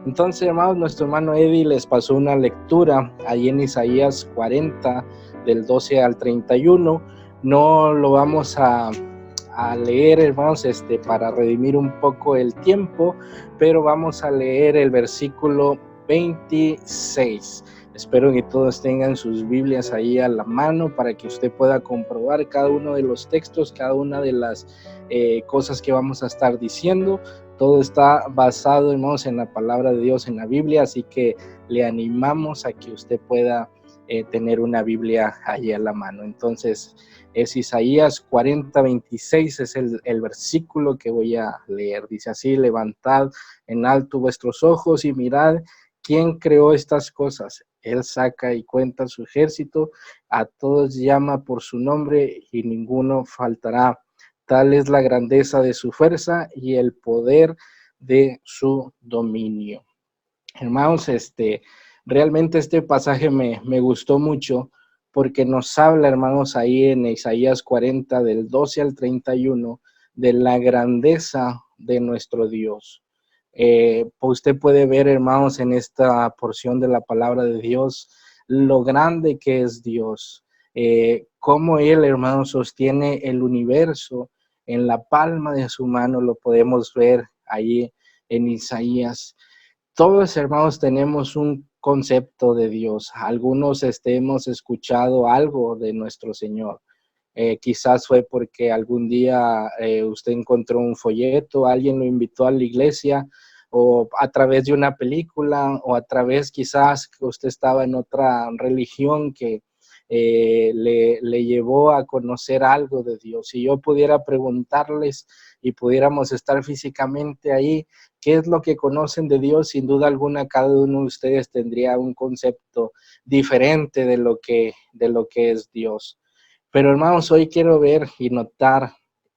Entonces, hermanos, nuestro hermano Eddie les pasó una lectura ahí en Isaías 40, del 12 al 31. No lo vamos a leer, hermanos, para redimir un poco el tiempo, pero vamos a leer el versículo 26. Espero que todos tengan sus Biblias ahí a la mano para que usted pueda comprobar cada uno de los textos, cada una de las cosas que vamos a estar diciendo. Todo está basado, hermanos, en la palabra de Dios, en la Biblia, así que le animamos a que usted pueda tener una Biblia ahí a la mano. Entonces, es Isaías 40, 26, es el versículo que voy a leer. Dice así: levantad en alto vuestros ojos y mirad quién creó estas cosas. Él saca y cuenta su ejército, a todos llama por su nombre y ninguno faltará. Tal es la grandeza de su fuerza y el poder de su dominio. Hermanos, realmente este pasaje me gustó mucho porque nos habla, hermanos, ahí en Isaías 40, del 12 al 31, de la grandeza de nuestro Dios. Usted puede ver, hermanos, en esta porción de la palabra de Dios, lo grande que es Dios, cómo Él, hermanos, sostiene el universo en la palma de su mano. Lo podemos ver ahí en Isaías. Todos, hermanos, tenemos un concepto de Dios. Algunos hemos escuchado algo de nuestro Señor. Quizás fue porque algún día usted encontró un folleto, alguien lo invitó a la iglesia, o a través de una película, o a través quizás que usted estaba en otra religión que le llevó a conocer algo de Dios. Si yo pudiera preguntarles y pudiéramos estar físicamente ahí, ¿qué es lo que conocen de Dios? Sin duda alguna, cada uno de ustedes tendría un concepto diferente de lo que es Dios. Pero, hermanos, hoy quiero ver y notar,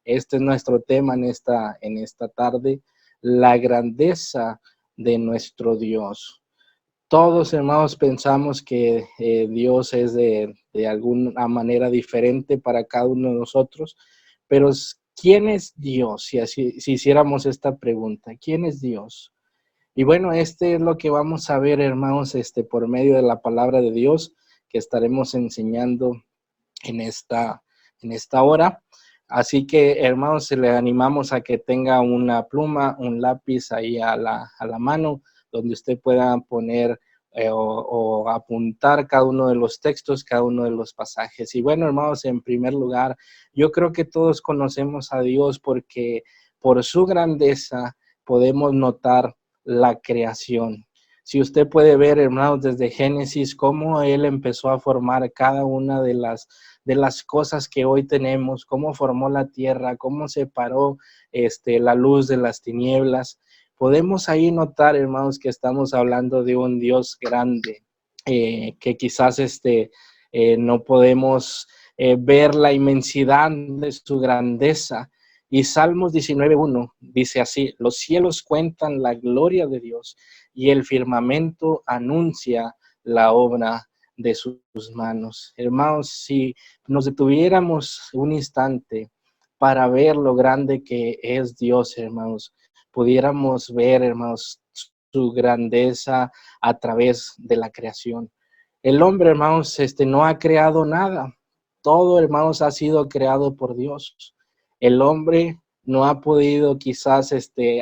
este es nuestro tema en esta tarde, la grandeza de nuestro Dios. Todos, hermanos, pensamos que Dios es de alguna manera diferente para cada uno de nosotros, pero ¿quién es Dios? Si hiciéramos esta pregunta, ¿quién es Dios? Y bueno, es lo que vamos a ver, hermanos, por medio de la palabra de Dios que estaremos enseñando en esta hora. Así que, hermanos, le animamos a que tenga una pluma, un lápiz ahí a la mano, donde usted pueda poner o apuntar cada uno de los textos, cada uno de los pasajes. Y bueno, hermanos, en primer lugar, yo creo que todos conocemos a Dios porque por su grandeza podemos notar la creación. Si usted puede ver, hermanos, desde Génesis, cómo Él empezó a formar cada una de las cosas que hoy tenemos, cómo formó la tierra, cómo separó la luz de las tinieblas. Podemos ahí notar, hermanos, que estamos hablando de un Dios grande, que quizás no podemos ver la inmensidad de su grandeza. Y Salmos 19:1 dice así: los cielos cuentan la gloria de Dios y el firmamento anuncia la obra de sus manos. Hermanos, si nos detuviéramos un instante para ver lo grande que es Dios, hermanos, pudiéramos ver, hermanos, su grandeza a través de la creación. El hombre, hermanos, no ha creado nada. Todo, hermanos, ha sido creado por Dios. El hombre no ha podido quizás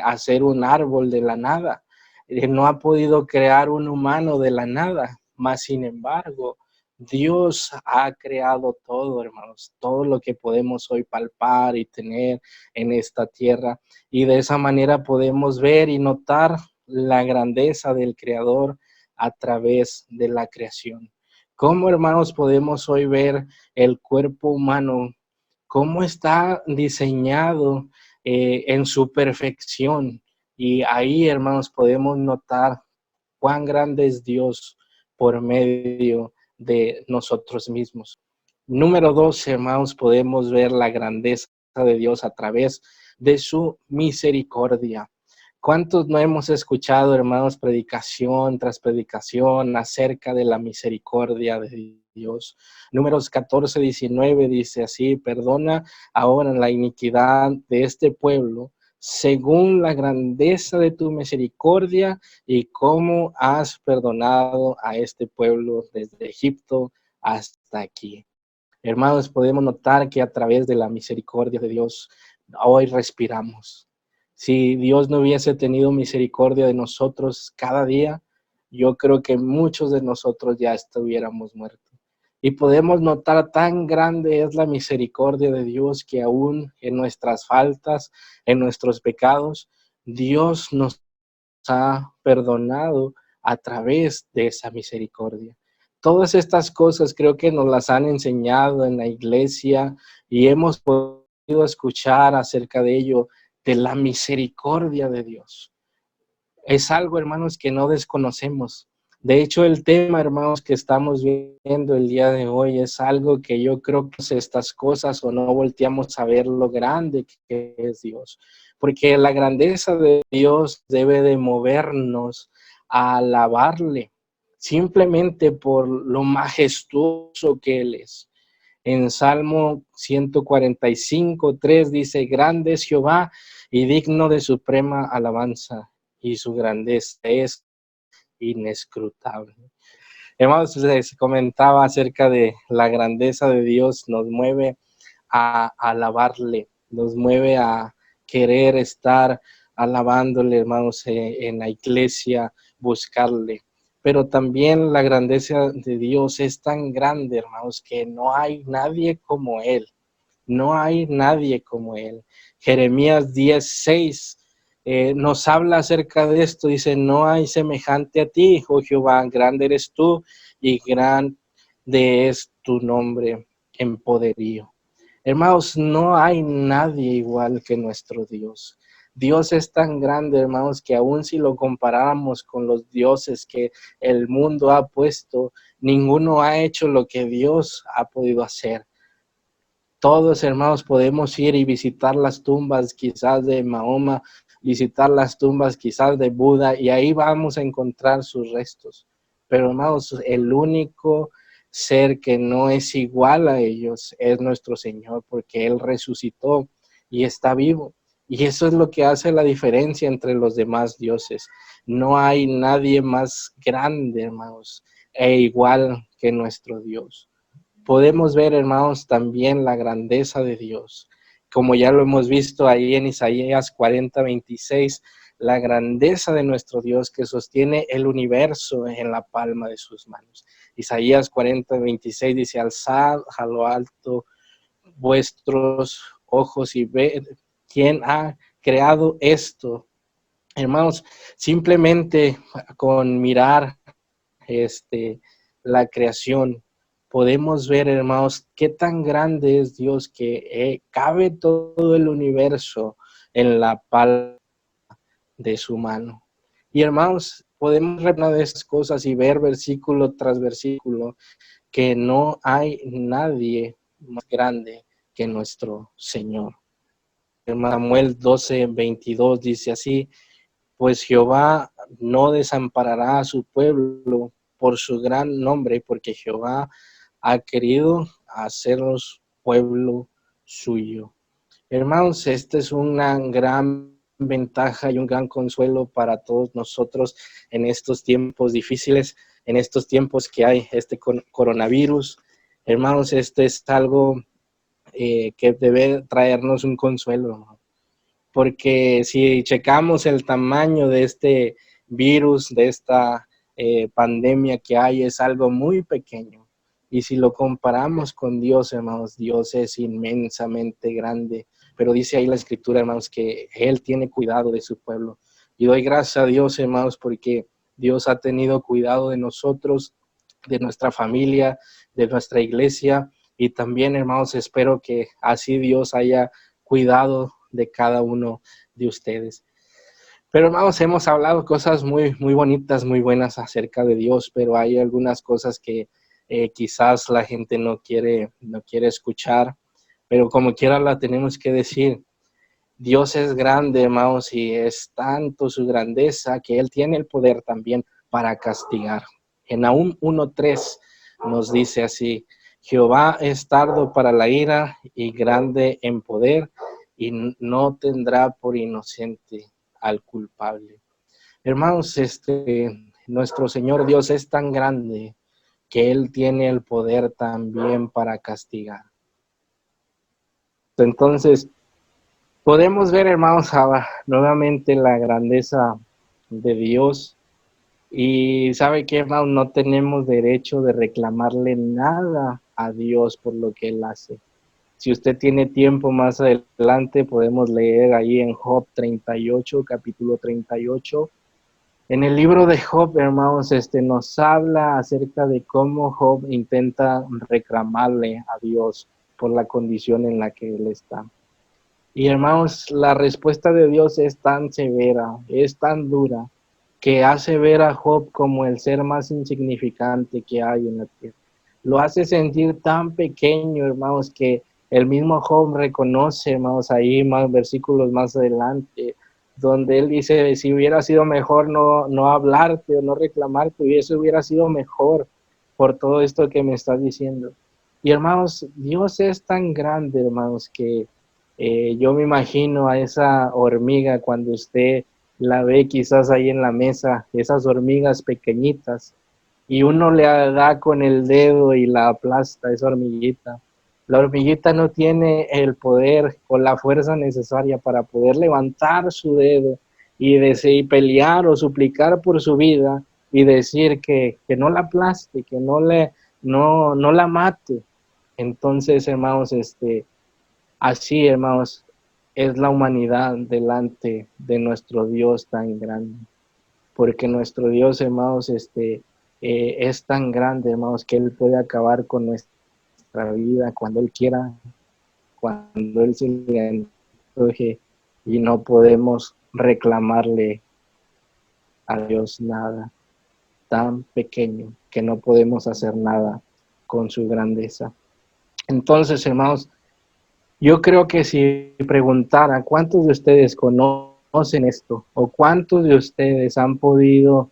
hacer un árbol de la nada. No ha podido crear un humano de la nada. Mas, sin embargo, Dios ha creado todo, hermanos, todo lo que podemos hoy palpar y tener en esta tierra. Y de esa manera podemos ver y notar la grandeza del Creador a través de la creación. ¿Cómo, hermanos, podemos hoy ver el cuerpo humano? ¿Cómo está diseñado en su perfección? Y ahí, hermanos, podemos notar cuán grande es Dios por medio de nosotros mismos. Número 2, hermanos, podemos ver la grandeza de Dios a través de su misericordia. ¿Cuántos no hemos escuchado, hermanos, predicación tras predicación acerca de la misericordia de Dios? Números 14, 19 dice así: perdona ahora la iniquidad de este pueblo según la grandeza de tu misericordia y cómo has perdonado a este pueblo desde Egipto hasta aquí. Hermanos, podemos notar que a través de la misericordia de Dios, hoy respiramos. Si Dios no hubiese tenido misericordia de nosotros cada día, yo creo que muchos de nosotros ya estuviéramos muertos. Y podemos notar tan grande es la misericordia de Dios que aún en nuestras faltas, en nuestros pecados, Dios nos ha perdonado a través de esa misericordia. Todas estas cosas creo que nos las han enseñado en la iglesia y hemos podido escuchar acerca de ello, de la misericordia de Dios. Es algo, hermanos, que no desconocemos. De hecho, el tema, hermanos, que estamos viendo el día de hoy es algo que yo creo que estas cosas o no volteamos a ver lo grande que es Dios. Porque la grandeza de Dios debe de movernos a alabarle, simplemente por lo majestuoso que Él es. En Salmo 145:3 dice, grande es Jehová y digno de suprema alabanza, y su grandeza es inescrutable. Hermanos, les comentaba acerca de la grandeza de Dios, nos mueve a alabarle, nos mueve a querer estar alabándole, hermanos, en la iglesia, buscarle. Pero también la grandeza de Dios es tan grande, hermanos, que no hay nadie como Él. No hay nadie como Él. Jeremías 10:6 nos habla acerca de esto. Dice, no hay semejante a ti, oh Jehová, grande eres tú y grande es tu nombre en poderío. Hermanos, no hay nadie igual que nuestro Dios. Dios es tan grande, hermanos, que aun si lo comparáramos con los dioses que el mundo ha puesto, ninguno ha hecho lo que Dios ha podido hacer. Todos, hermanos, podemos ir y visitar las tumbas quizás de Mahoma, visitar las tumbas quizás de Buda, y ahí vamos a encontrar sus restos. Pero, hermanos, el único ser que no es igual a ellos es nuestro Señor, porque Él resucitó y está vivo. Y eso es lo que hace la diferencia entre los demás dioses. No hay nadie más grande, hermanos, e igual que nuestro Dios. Podemos ver, hermanos, también la grandeza de Dios, como ya lo hemos visto ahí en Isaías 40:26, la grandeza de nuestro Dios que sostiene el universo en la palma de sus manos. Isaías 40:26 dice, alzad a lo alto vuestros ojos y ved quién ha creado esto. Hermanos, simplemente con mirar la creación, podemos ver, hermanos, qué tan grande es Dios que cabe todo el universo en la palma de su mano. Y hermanos, podemos ver de esas cosas y ver versículo tras versículo que no hay nadie más grande que nuestro Señor. Samuel 12:22 dice así, pues Jehová no desamparará a su pueblo por su gran nombre, porque Jehová ha querido hacernos pueblo suyo. Hermanos, esta es una gran ventaja y un gran consuelo para todos nosotros en estos tiempos difíciles, en estos tiempos que hay este coronavirus. Hermanos, este es algo que debe traernos un consuelo, ¿no? Porque si checamos el tamaño de este virus, de esta pandemia que hay, es algo muy pequeño. Y si lo comparamos con Dios, hermanos, Dios es inmensamente grande. Pero dice ahí la escritura, hermanos, que Él tiene cuidado de su pueblo. Y doy gracias a Dios, hermanos, porque Dios ha tenido cuidado de nosotros, de nuestra familia, de nuestra iglesia. Y también, hermanos, espero que así Dios haya cuidado de cada uno de ustedes. Pero hermanos, hemos hablado cosas muy, muy bonitas, muy buenas acerca de Dios, pero hay algunas cosas que quizás la gente no quiere escuchar, pero como quiera la tenemos que decir. Dios es grande, hermanos, y es tanto su grandeza que Él tiene el poder también para castigar. En Nahum 1:3 nos dice así, Jehová es tardo para la ira y grande en poder, y no tendrá por inocente al culpable. Hermanos, nuestro Señor Dios es tan grande que Él tiene el poder también para castigar. Entonces, podemos ver, hermanos, nuevamente la grandeza de Dios. Y ¿sabe qué, hermanos? No tenemos derecho de reclamarle nada a Dios por lo que Él hace. Si usted tiene tiempo más adelante, podemos leer ahí en Job 38, capítulo 38. En el libro de Job, hermanos, nos habla acerca de cómo Job intenta reclamarle a Dios por la condición en la que él está. Y hermanos, la respuesta de Dios es tan severa, es tan dura, que hace ver a Job como el ser más insignificante que hay en la tierra. Lo hace sentir tan pequeño, hermanos, que el mismo Job reconoce, hermanos, ahí más versículos más adelante, donde él dice, si hubiera sido mejor no hablarte o no reclamarte, y eso hubiera sido mejor por todo esto que me estás diciendo. Y hermanos, Dios es tan grande, hermanos, que yo me imagino a esa hormiga cuando usted la ve quizás ahí en la mesa, esas hormigas pequeñitas, y uno le da con el dedo y la aplasta esa hormiguita. La hormiguita no tiene el poder o la fuerza necesaria para poder levantar su dedo y pelear o suplicar por su vida y decir que no la aplaste, que no la mate. Entonces, hermanos, así, hermanos, es la humanidad delante de nuestro Dios tan grande. Porque nuestro Dios, hermanos, es tan grande, hermanos, que Él puede acabar con nuestra vida cuando Él quiera, cuando Él se le antoje, y no podemos reclamarle a Dios nada, tan pequeño que no podemos hacer nada con su grandeza. Entonces, hermanos, yo creo que si preguntara cuántos de ustedes conocen esto o cuántos de ustedes han podido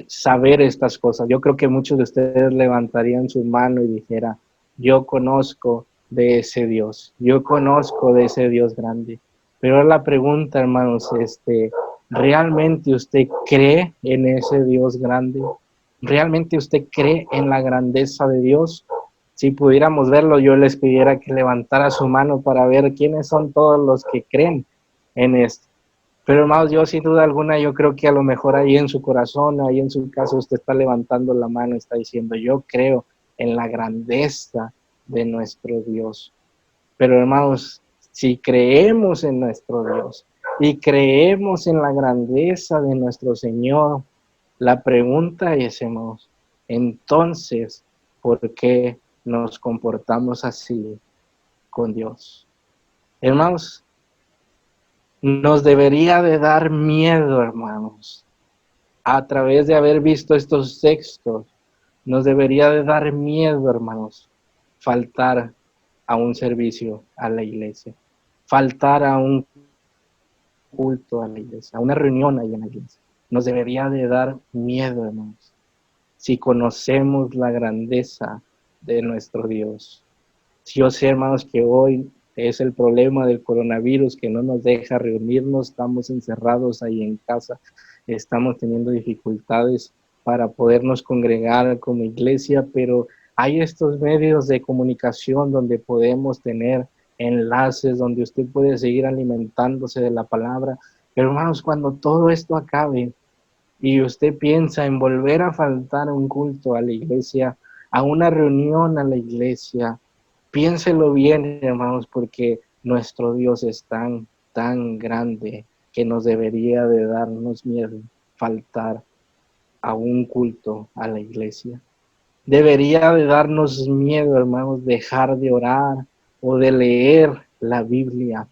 saber estas cosas, yo creo que muchos de ustedes levantarían su mano y dijera, yo conozco de ese Dios, yo conozco de ese Dios grande. Pero la pregunta, hermanos, ¿realmente usted cree en ese Dios grande? ¿Realmente usted cree en la grandeza de Dios? Si pudiéramos verlo, yo les pidiera que levantara su mano para ver quiénes son todos los que creen en esto. Pero hermanos, yo sin duda alguna, yo creo que a lo mejor ahí en su corazón, ahí en su caso, usted está levantando la mano, está diciendo, yo creo en la grandeza de nuestro Dios. Pero hermanos, si creemos en nuestro Dios y creemos en la grandeza de nuestro Señor, la pregunta es, hermanos, entonces, ¿por qué nos comportamos así con Dios? Hermanos, nos debería de dar miedo, hermanos, a través de haber visto estos textos, nos debería de dar miedo, hermanos, faltar a un servicio a la iglesia, faltar a un culto a la iglesia, a una reunión ahí en la iglesia. Nos debería de dar miedo, hermanos, si conocemos la grandeza de nuestro Dios. Si yo sé, hermanos, que hoy es el problema del coronavirus que no nos deja reunirnos, estamos encerrados ahí en casa, estamos teniendo dificultades para podernos congregar como iglesia, pero hay estos medios de comunicación donde podemos tener enlaces, donde usted puede seguir alimentándose de la palabra. Pero hermanos, cuando todo esto acabe y usted piensa en volver a faltar a un culto a la iglesia, a una reunión a la iglesia, piénselo bien, hermanos, porque nuestro Dios es tan grande que nos debería de darnos miedo faltar a un culto a la iglesia. Debería de darnos miedo, hermanos, dejar de orar o de leer la Biblia,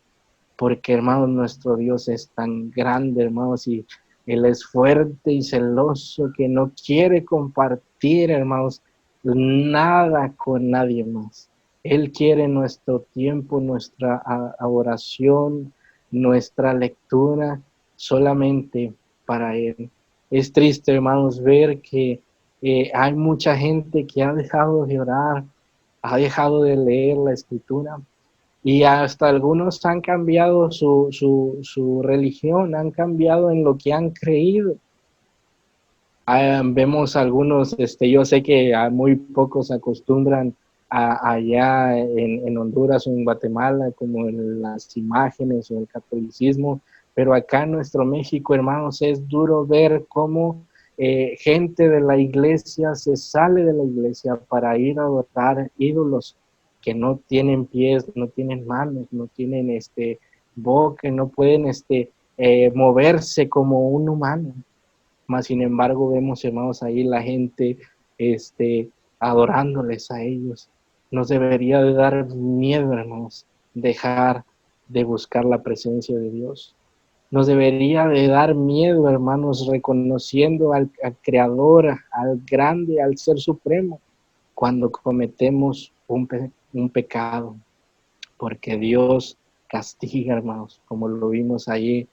porque, hermanos, nuestro Dios es tan grande, hermanos, y Él es fuerte y celoso que no quiere compartir, hermanos, nada con nadie más. Él quiere nuestro tiempo, nuestra oración, nuestra lectura, solamente para Él. Es triste, hermanos, ver que hay mucha gente que ha dejado de orar, ha dejado de leer la Escritura, Y hasta algunos han cambiado su religión, han cambiado en lo que han creído. Vemos algunos, yo sé que a muy pocos se acostumbran allá en Honduras o en Guatemala, como en las imágenes o el catolicismo, pero acá en nuestro México, hermanos, es duro ver cómo gente de la iglesia se sale de la iglesia para ir a adorar ídolos que no tienen pies, no tienen manos, no tienen boca, no pueden moverse como un humano. Mas, sin embargo, vemos, hermanos, ahí la gente adorándoles a ellos. Nos debería de dar miedo, hermanos, dejar de buscar la presencia de Dios. Nos debería de dar miedo, hermanos, reconociendo al Creador, al grande, al Ser Supremo, cuando cometemos un pecado, porque Dios castiga, hermanos, como lo vimos allí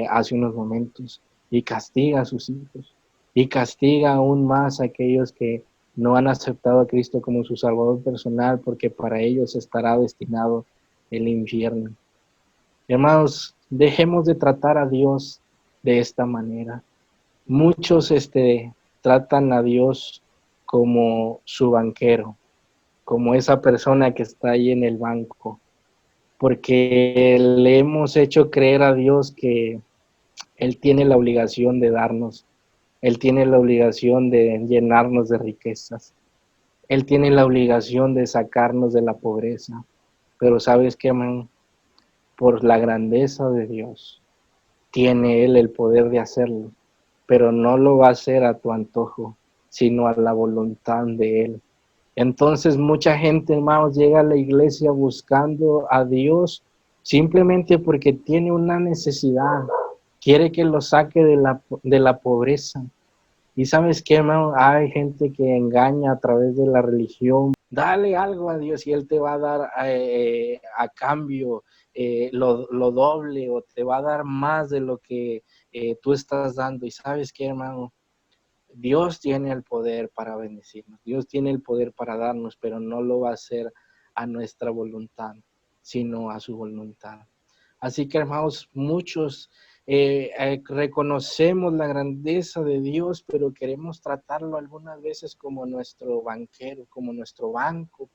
hace unos momentos, y castiga a sus hijos, y castiga aún más a aquellos que no han aceptado a Cristo como su Salvador personal, porque para ellos estará destinado el infierno. Hermanos, dejemos de tratar a Dios de esta manera. Muchos tratan a Dios como su banquero, como esa persona que está ahí en el banco, porque le hemos hecho creer a Dios que Él tiene la obligación de darnos, Él tiene la obligación de llenarnos de riquezas, Él tiene la obligación de sacarnos de la pobreza. Pero ¿sabes qué, man? Por la grandeza de Dios, tiene Él el poder de hacerlo, pero no lo va a hacer a tu antojo, sino a la voluntad de Él. Entonces mucha gente, hermanos, llega a la iglesia buscando a Dios simplemente porque tiene una necesidad, quiere que lo saque de la pobreza. Y sabes qué, hermano, hay gente que engaña a través de la religión. Dale algo a Dios y Él te va a dar a cambio lo doble, o te va a dar más de lo que tú estás dando. Y sabes qué, hermano, Dios tiene el poder para bendecirnos, Dios tiene el poder para darnos, pero no lo va a hacer a nuestra voluntad, sino a su voluntad. Así que, hermanos, muchos reconocemos la grandeza de Dios, pero queremos tratarlo algunas veces como nuestro banquero, como nuestro banco,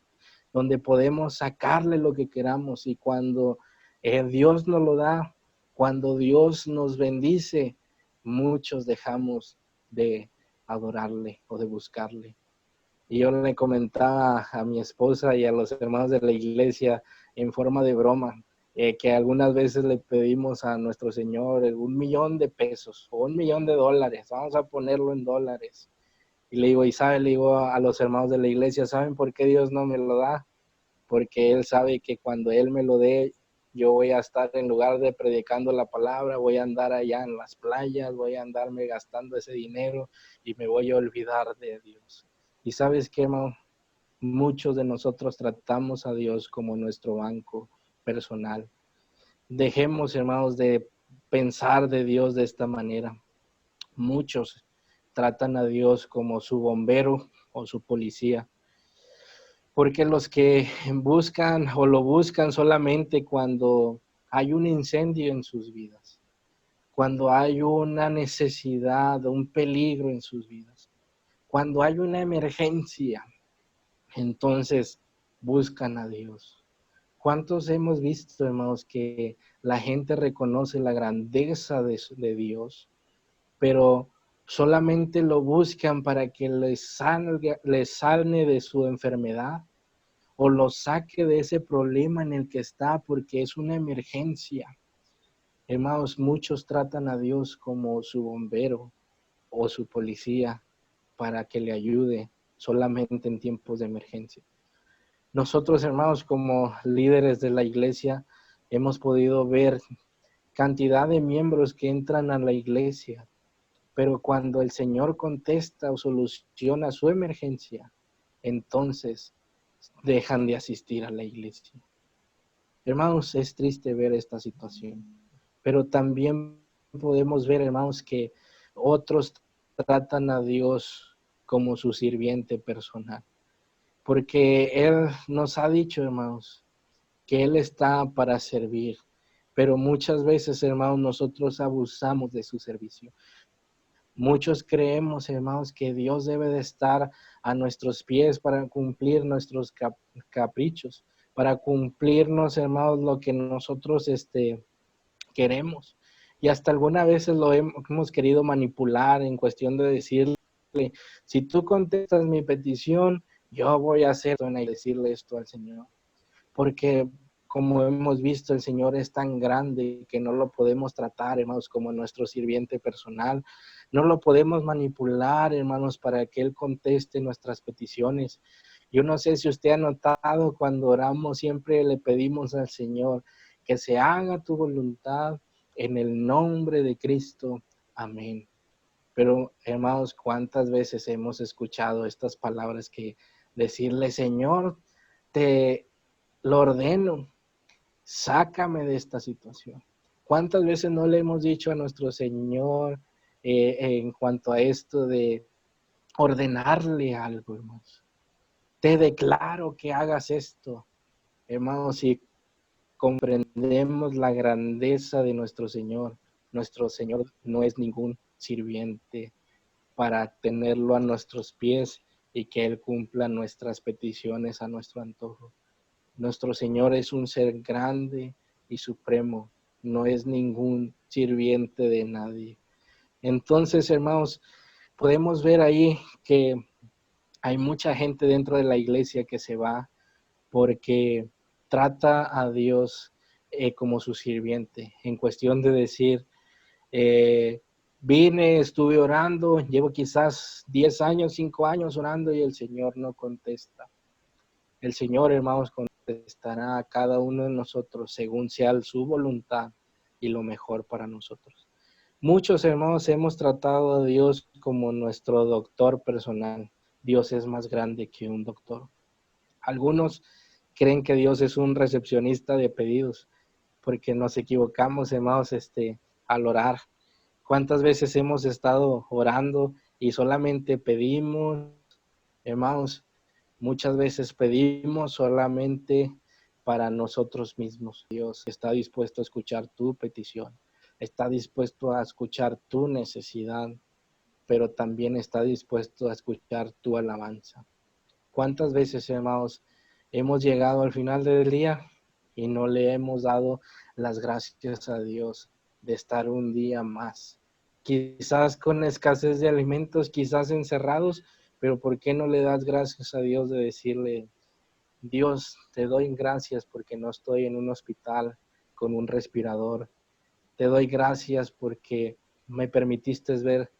donde podemos sacarle lo que queramos. Y cuando Dios nos lo da, cuando Dios nos bendice, muchos dejamos de adorarle o de buscarle. Y yo le comentaba a mi esposa y a los hermanos de la iglesia en forma de broma, que algunas veces le pedimos a nuestro Señor 1,000,000 de pesos o $1,000,000, vamos a ponerlo en dólares. Y le digo, le digo a los hermanos de la iglesia, ¿saben por qué Dios no me lo da? Porque Él sabe que cuando Él me lo dé, yo voy a estar, en lugar de predicando la palabra, voy a andar allá en las playas, voy a andarme gastando ese dinero y me voy a olvidar de Dios. Y sabes qué, hermano, muchos de nosotros tratamos a Dios como nuestro banco personal. Dejemos, hermanos, de pensar de Dios de esta manera. Muchos tratan a Dios como su bombero o su policía, porque los que buscan o lo buscan solamente cuando hay un incendio en sus vidas, cuando hay una necesidad, un peligro en sus vidas, cuando hay una emergencia, entonces buscan a Dios. ¿Cuántos hemos visto, hermanos, que la gente reconoce la grandeza de Dios, pero solamente lo buscan para que les sane de su enfermedad o lo saque de ese problema en el que está porque es una emergencia? Hermanos, muchos tratan a Dios como su bombero o su policía para que le ayude solamente en tiempos de emergencia. Nosotros, hermanos, como líderes de la iglesia, hemos podido ver cantidad de miembros que entran a la iglesia, pero cuando el Señor contesta o soluciona su emergencia, entonces dejan de asistir a la iglesia. Hermanos, es triste ver esta situación, pero también podemos ver, hermanos, que otros tratan a Dios como su sirviente personal, porque Él nos ha dicho, hermanos, que Él está para servir. Pero muchas veces, hermanos, nosotros abusamos de su servicio. Muchos creemos, hermanos, que Dios debe de estar a nuestros pies para cumplir nuestros caprichos, para cumplirnos, hermanos, lo que nosotros queremos. Y hasta algunas veces lo hemos querido manipular en cuestión de decirle, si tú contestas mi petición, yo voy a hacer y decirle esto al Señor. Porque como hemos visto, el Señor es tan grande que no lo podemos tratar, hermanos, como nuestro sirviente personal. No lo podemos manipular, hermanos, para que Él conteste nuestras peticiones. Yo no sé si usted ha notado, cuando oramos siempre le pedimos al Señor que se haga tu voluntad en el nombre de Cristo. Amén. Pero, hermanos, ¿cuántas veces hemos escuchado estas palabras que decirle, Señor, te lo ordeno, sácame de esta situación? ¿Cuántas veces no le hemos dicho a nuestro Señor en cuanto a esto de ordenarle algo, hermanos? Te declaro que hagas esto, hermanos, si comprendemos la grandeza de nuestro Señor no es ningún sirviente para tenerlo a nuestros pies y que Él cumpla nuestras peticiones a nuestro antojo. Nuestro Señor es un ser grande y supremo, no es ningún sirviente de nadie. Entonces, hermanos, podemos ver ahí que hay mucha gente dentro de la iglesia que se va porque trata a Dios como su sirviente, en cuestión de decir, estuve orando, llevo quizás 10 años, 5 años orando y el Señor no contesta. El Señor, hermanos, contestará a cada uno de nosotros según sea su voluntad y lo mejor para nosotros. Muchos, hermanos, hemos tratado a Dios como nuestro doctor personal. Dios es más grande que un doctor. Algunos creen que Dios es un recepcionista de pedidos, porque nos equivocamos, hermanos, al orar. ¿Cuántas veces hemos estado orando y solamente pedimos, hermanos? Muchas veces pedimos solamente para nosotros mismos. Dios está dispuesto a escuchar tu petición, está dispuesto a escuchar tu necesidad, pero también está dispuesto a escuchar tu alabanza. ¿Cuántas veces, hermanos, hemos llegado al final del día y no le hemos dado las gracias a Dios de estar un día más? Quizás con escasez de alimentos, quizás encerrados, pero ¿por qué no le das gracias a Dios de decirle, Dios, te doy gracias porque no estoy en un hospital con un respirador? Te doy gracias porque me permitiste ver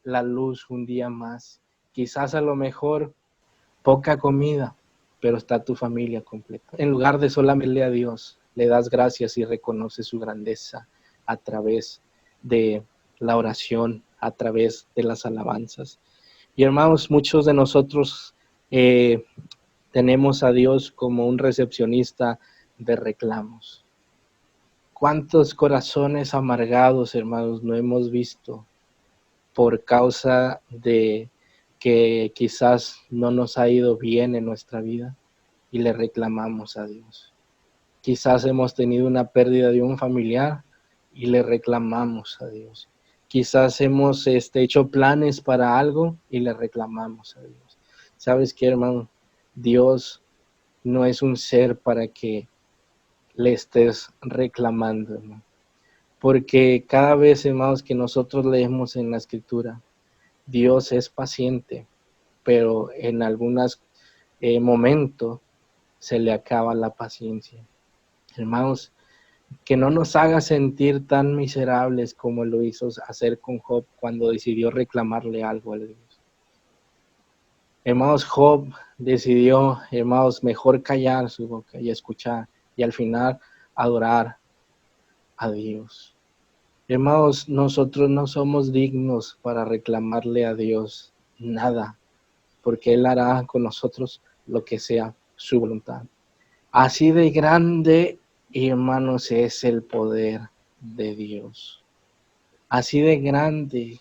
la luz un día más. Quizás a lo mejor poca comida, pero está tu familia completa. En lugar de solamente a Dios, le das gracias y reconoces su grandeza a través de la oración, a través de las alabanzas. Y hermanos, muchos de nosotros tenemos a Dios como un recepcionista de reclamos. ¿Cuántos corazones amargados, hermanos, no hemos visto por causa de que quizás no nos ha ido bien en nuestra vida y le reclamamos a Dios? Quizás hemos tenido una pérdida de un familiar y le reclamamos a Dios. Quizás hemos hecho planes para algo y le reclamamos a Dios. ¿Sabes qué, hermano? Dios no es un ser para que le estés reclamando, hermano. Porque cada vez, hermanos, que nosotros leemos en la Escritura, Dios es paciente, pero en algunos momentos se le acaba la paciencia. Hermanos, que no nos haga sentir tan miserables como lo hizo hacer con Job cuando decidió reclamarle algo a Dios. Hermanos, Job decidió, hermanos, mejor callar su boca y escuchar y al final adorar a Dios. Hermanos, nosotros no somos dignos para reclamarle a Dios nada, porque Él hará con nosotros lo que sea su voluntad. Así de grande, hermanos, es el poder de Dios. Así de grande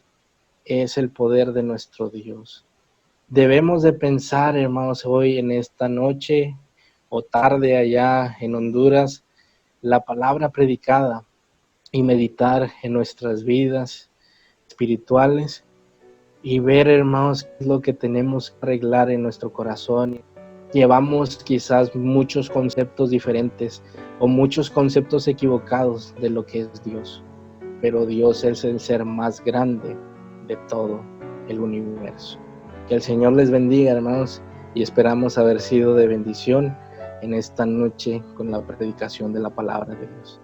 es el poder de nuestro Dios. Debemos de pensar, hermanos, hoy en esta noche o tarde allá en Honduras, la palabra predicada y meditar en nuestras vidas espirituales y ver, hermanos, qué es lo que tenemos que arreglar en nuestro corazón. Llevamos quizás muchos conceptos diferentes o muchos conceptos equivocados de lo que es Dios, pero Dios es el ser más grande de todo el universo. Que el Señor les bendiga, hermanos, y esperamos haber sido de bendición en esta noche con la predicación de la palabra de Dios.